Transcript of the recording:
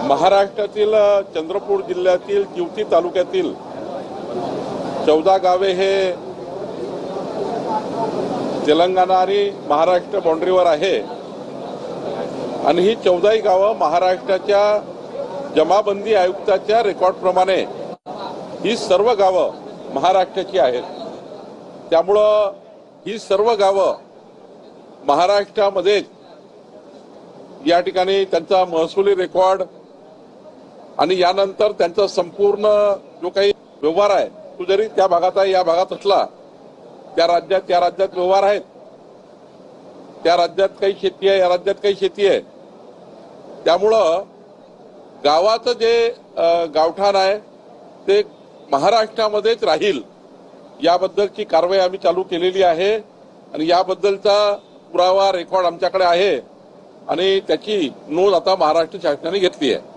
महाराष्ट्रातील चंद्रपूर जिल्ह्यातील जिवती तालुक्यातील 14 गावे हे तेलंगणा आणि महाराष्ट्र बाउंड्रीवर आहे आणि ही 14ही गावं महाराष्ट्राच्या जमाबंदी आयुक्ताच्या रेकॉर्डप्रमाणे ही सर्व गावं महाराष्ट्राची आहेत। त्यामुळं ही सर्व गावं महाराष्ट्रामध्ये या ठिकाणी त्यांचा महसुली रेकॉर्ड आणि यानंतर त्यांचा संपूर्ण जो काही व्यवहार आहे तो जरी त्या भागात आहे या भागात असला त्या राज्यात व्यवहार आहेत, त्या राज्यात काही शेती आहे या राज्यात काही शेती आहे। त्यामुळं गावाचं जे गावठाण आहे ते महाराष्ट्रामध्येच राहील याबद्दलची कारवाई आम्ही चालू केलेली आहे आणि याबद्दलचा पुरावा रेकॉर्ड आमच्याकडे आहे आणि त्याची नोंद आता महाराष्ट्र शासनाने घेतली आहे।